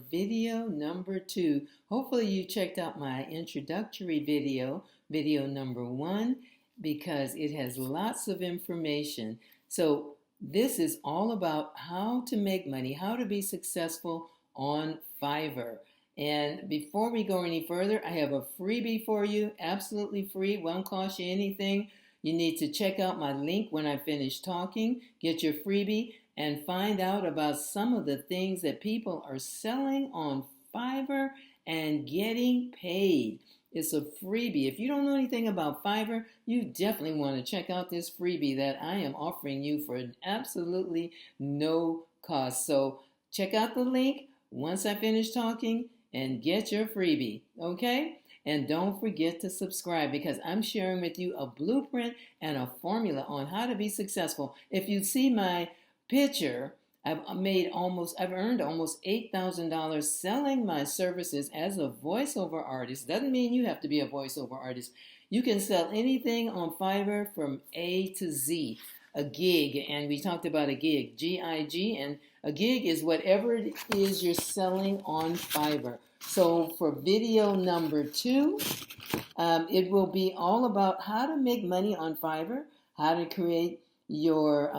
video number 2. Hopefully you checked out my introductory video, video number 1, because it has lots of information. So this is all about how to make money, how to be successful on Fiverr. And before we go any further, I have a freebie for you, absolutely free, won't cost you anything. You need to check out my link when I finish talking, get your freebie, and find out about some of the things that people are selling on Fiverr and getting paid. It's a freebie. If you don't know anything about Fiverr, you definitely want to check out this freebie that I am offering you for an absolutely no cost. So check out the link once I finish talking and get your freebie, okay? And don't forget to subscribe because I'm sharing with you a blueprint and a formula on how to be successful. If you see my picture, I've earned almost $8,000 selling my services as a voiceover artist. Doesn't mean you have to be a voiceover artist. You can sell anything on Fiverr from A to Z. A gig, and we talked about a gig, G-I-G, and a gig is whatever it is you're selling on Fiverr. So for video number 2, it will be all about how to make money on Fiverr, how to create your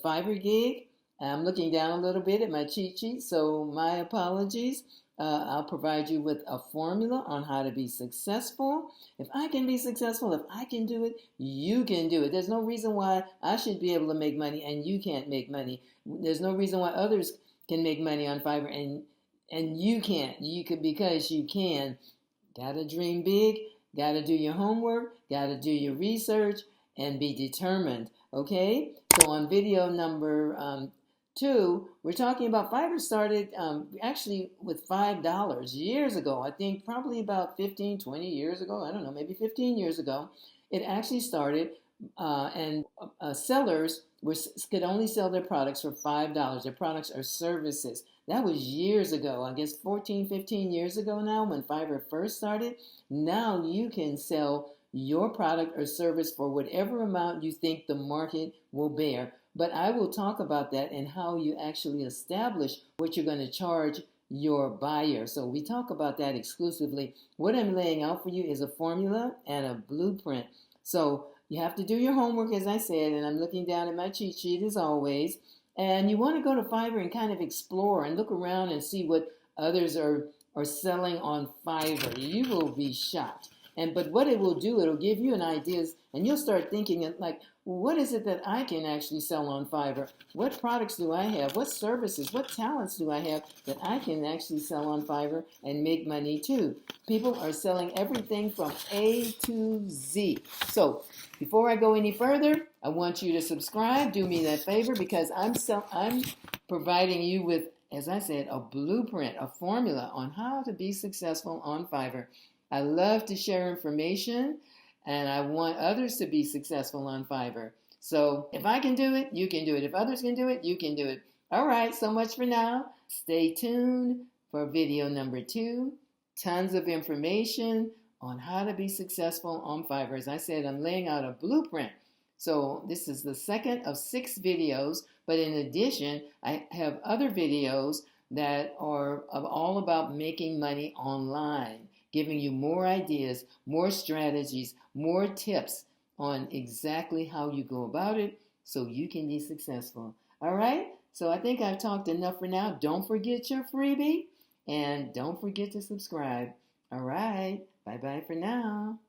Fiverr gig. I'm looking down a little bit at my cheat sheet, so my apologies. I'll provide you with a formula on how to be successful. If I can be successful, if I can do it, you can do it. There's no reason why I should be able to make money and you can't make money. There's no reason why others can make money on Fiverr and you can't. You could because you can. Gotta dream big, gotta do your homework, gotta do your research, and be determined. Okay? So on video number 2, we're talking about Fiverr started actually with $5 years ago. I think probably about 15, 20 years ago. I don't know, maybe 15 years ago. It actually started and sellers could only sell their products for $5. Their products or services. That was years ago, I guess 14, 15 years ago now when Fiverr first started. Now you can sell your product or service for whatever amount you think the market will bear. But I will talk about that and how you actually establish what you're going to charge your buyer. So we talk about that exclusively. What I'm laying out for you is a formula and a blueprint. So you have to do your homework, as I said, and I'm looking down at my cheat sheet as always. And you want to go to Fiverr and kind of explore and look around and see what others are selling on Fiverr. You will be shocked. But what it will do, it'll give you an idea, and you'll start thinking like, what is it that I can actually sell on Fiverr? What products do I have? What services, what talents do I have that I can actually sell on Fiverr and make money too? People are selling everything from A to Z. So before I go any further, I want you to subscribe. Do me that favor because I'm providing you with, as I said, a blueprint, a formula on how to be successful on Fiverr. I love to share information, and I want others to be successful on Fiverr. So if I can do it, you can do it. If others can do it, you can do it. All right, so much for now. Stay tuned for video number 2. Tons of information on how to be successful on Fiverr. As I said, I'm laying out a blueprint. So this is the second of 6 videos, but in addition, I have other videos that are all about making money online, giving you more ideas, more strategies, more tips on exactly how you go about it so you can be successful. All right? So I think I've talked enough for now. Don't forget your freebie and don't forget to subscribe. All right. Bye-bye for now.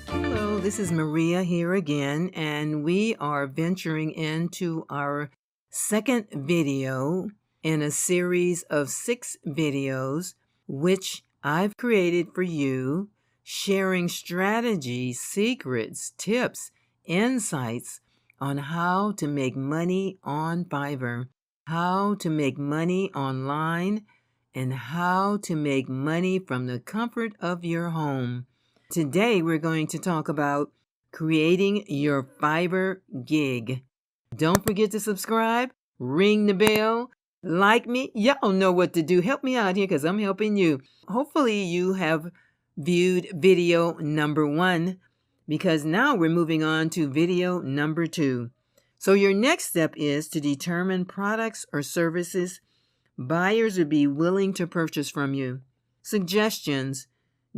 Hello, this is Maria here again, and we are venturing into our second video in a series of 6 videos, which I've created for you, sharing strategies, secrets, tips, insights on how to make money on Fiverr, how to make money online, and how to make money from the comfort of your home. Today, we're going to talk about creating your Fiverr gig. Don't forget to subscribe, ring the bell, like me, y'all know what to do. Help me out here because I'm helping you. Hopefully you have viewed video number 1 because now we're moving on to video number 2. So your next step is to determine products or services buyers would be willing to purchase from you. Suggestions: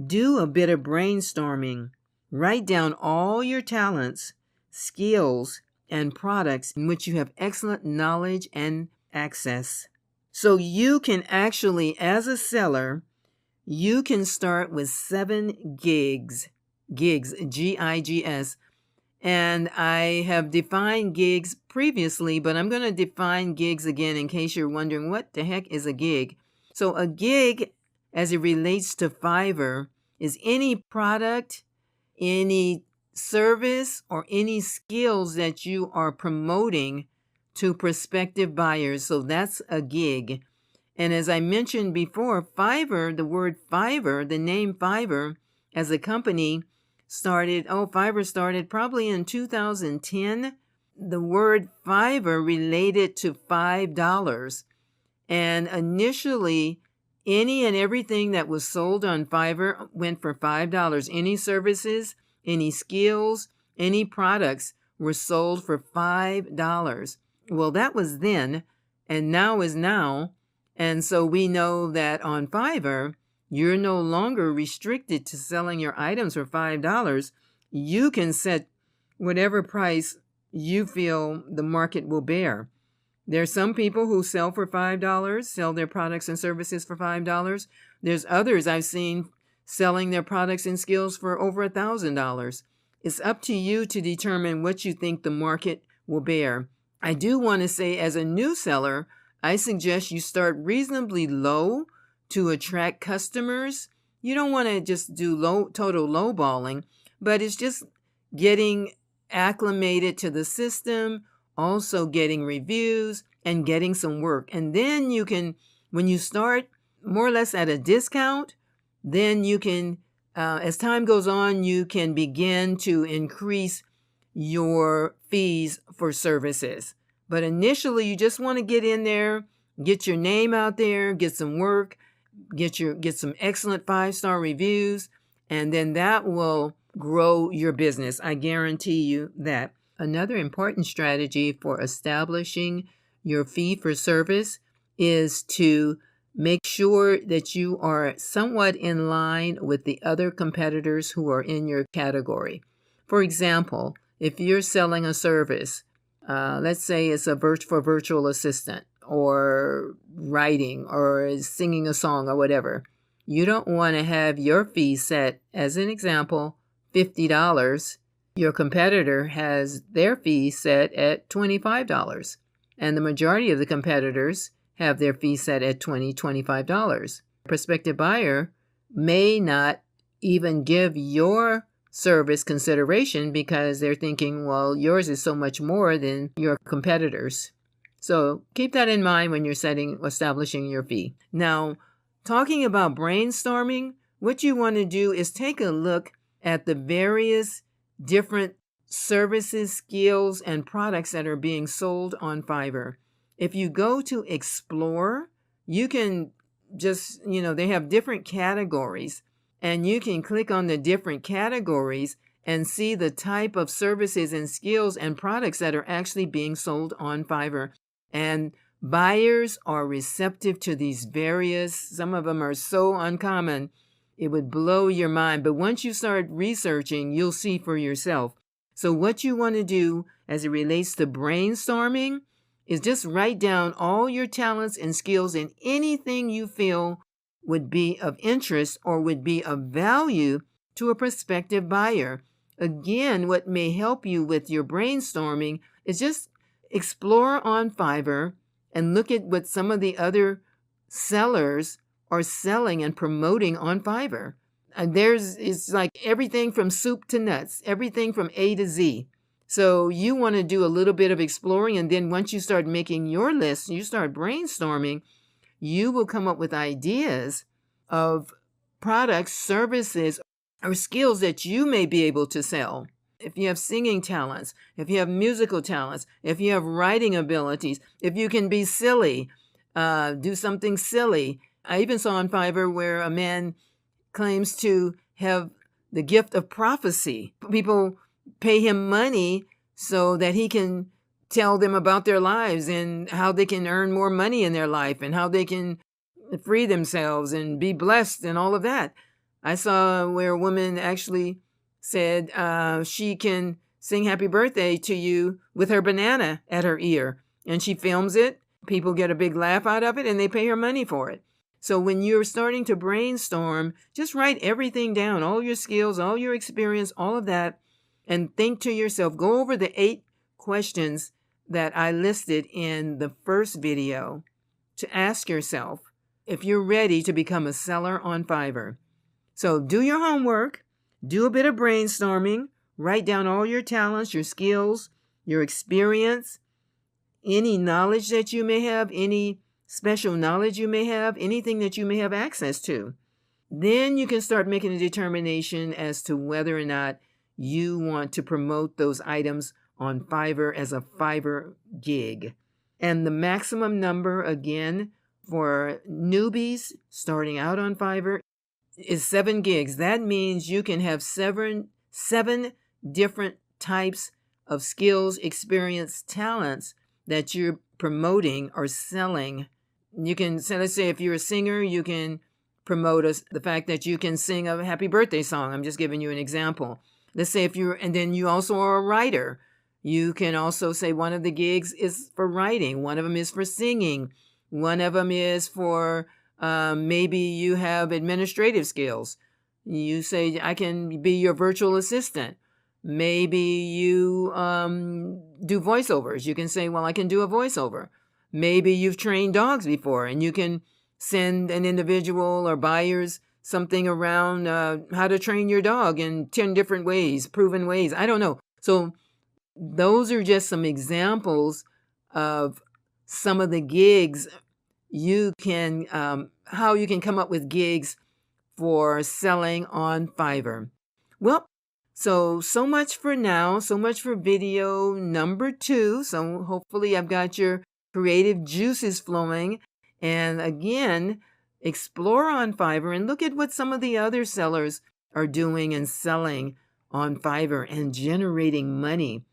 do a bit of brainstorming. Write down all your talents, skills, and products in which you have excellent knowledge and access. So you can actually, as a seller, you can start with 7 gigs, G-I-G-S. And I have defined gigs previously, but I'm going to define gigs again in case you're wondering what the heck is a gig. So a gig, as it relates to Fiverr, is any product, any service, or any skills that you are promoting to prospective buyers. So that's a gig. And as I mentioned before, Fiverr, the word Fiverr, the name Fiverr as a company Fiverr started probably in 2010. The word Fiverr related to $5. And initially, any and everything that was sold on Fiverr went for $5. Any services, any skills, any products were sold for $5. Well, that was then, and now is now. And so we know that on Fiverr, you're no longer restricted to selling your items for $5. You can set whatever price you feel the market will bear. There are some people who sell for $5, sell their products and services for $5. There's others I've seen selling their products and skills for over $1,000. It's up to you to determine what you think the market will bear. I do want to say, as a new seller, I suggest you start reasonably low to attract customers. You don't want to just do total lowballing, but it's just getting acclimated to the system, also getting reviews and getting some work. And then you can, when you start more or less at a discount, then you can, as time goes on, you can begin to increase your fees for services. But initially, you just want to get in there, get your name out there, get some work, get some excellent 5-star reviews, and then that will grow your business. I guarantee you that. Another important strategy for establishing your fee for service is to make sure that you are somewhat in line with the other competitors who are in your category. For example, if you're selling a service, let's say it's for virtual assistant or writing or singing a song or whatever, you don't want to have your fee set, as an example, $50. Your competitor has their fee set at $25, and the majority of the competitors have their fee set at $20, $25. Prospective buyer may not even give your service consideration because they're thinking, well, yours is so much more than your competitors. So keep that in mind when you're establishing your fee. Now, talking about brainstorming, what you want to do is take a look at the various different services, skills, and products that are being sold on Fiverr. If you go to Explore, you can just, they have different categories, and you can click on the different categories and see the type of services and skills and products that are actually being sold on Fiverr. And buyers are receptive to these some of them are so uncommon, it would blow your mind. But once you start researching, you'll see for yourself. So what you want to do as it relates to brainstorming is just write down all your talents and skills and anything you feel would be of interest or would be of value to a prospective buyer. Again, what may help you with your brainstorming is just explore on Fiverr and look at what some of the other sellers are selling and promoting on Fiverr. It's like everything from soup to nuts, everything from A to Z. So you want to do a little bit of exploring, and then once you start making your list, you start brainstorming, you will come up with ideas of products, services, or skills that you may be able to sell. If you have singing talents, if you have musical talents, if you have writing abilities, if you can be silly, do something silly. I even saw on Fiverr where a man claims to have the gift of prophecy. People pay him money so that he can tell them about their lives and how they can earn more money in their life and how they can free themselves and be blessed and all of that. I saw where a woman actually said she can sing happy birthday to you with her banana at her ear, and she films it. People get a big laugh out of it and they pay her money for it. So when you're starting to brainstorm, just write everything down, all your skills, all your experience, all of that, and think to yourself, go over the 8 questions that I listed in the first video to ask yourself if you're ready to become a seller on Fiverr. So do your homework, do a bit of brainstorming, write down all your talents, your skills, your experience, any knowledge that you may have, any special knowledge you may have, anything that you may have access to. Then you can start making a determination as to whether or not you want to promote those items on Fiverr as a Fiverr gig. And the maximum number, again, for newbies starting out on Fiverr is 7 gigs. That means you can have seven different types of skills, experience, talents that you're promoting or selling. You can, so let's say if you're a singer, you can promote the fact that you can sing a happy birthday song. I'm just giving you an example. Let's say and then you also are a writer. You can also say one of the gigs is for writing. One of them is for singing. One of them is for maybe you have administrative skills. You say, I can be your virtual assistant. Maybe you do voiceovers. You can say, well, I can do a voiceover. Maybe you've trained dogs before and you can send an individual or buyers something around how to train your dog in 10 different ways, proven ways. I don't know. So those are just some examples of some of the gigs you can, how you can come up with gigs for selling on Fiverr. Well, so much for now. So much for video number 2. So hopefully I've got your creative juices flowing. And again, explore on Fiverr and look at what some of the other sellers are doing and selling on Fiverr and generating money.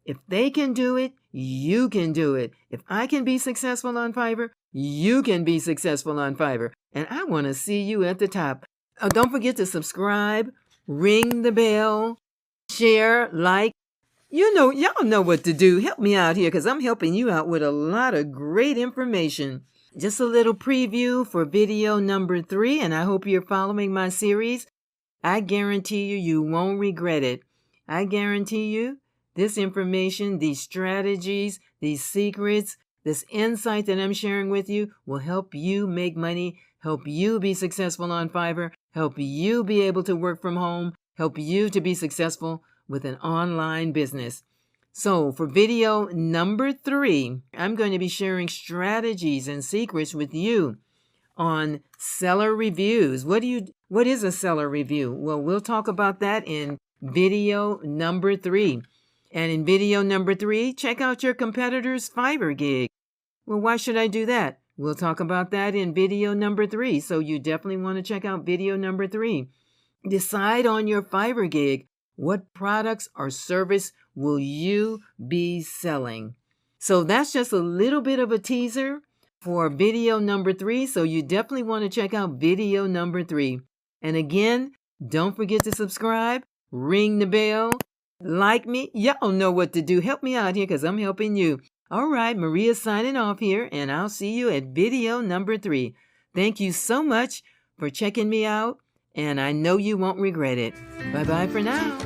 If they can do it, you can do it. If I can be successful on Fiverr, you can be successful on Fiverr. And I want to see you at the top. Don't forget to subscribe, ring the bell, share, like. Y'all know what to do. Help me out here because I'm helping you out with a lot of great information. Just a little preview for video number 3, and I hope you're following my series. I guarantee you won't regret it. I guarantee you this information, these strategies, these secrets, this insight that I'm sharing with you will help you make money, help you be successful on Fiverr, help you be able to work from home, help you to be successful with an online business. So for video number 3, I'm going to be sharing strategies and secrets with you on seller reviews. What is a seller review? Well, we'll talk about that in video number 3. And in video number 3, check out your competitor's Fiverr gig. Well, why should I do that? We'll talk about that in video number 3. So you definitely want to check out video number 3. Decide on your Fiverr gig. What products or service will you be selling? So that's just a little bit of a teaser for video number 3. So you definitely want to check out video number 3. And again, don't forget to subscribe, ring the bell, like me. Y'all know what to do. Help me out here because I'm helping you. All right, Maria's signing off here, and I'll see you at video number 3. Thank you so much for checking me out, and I know you won't regret it. Bye-bye for now.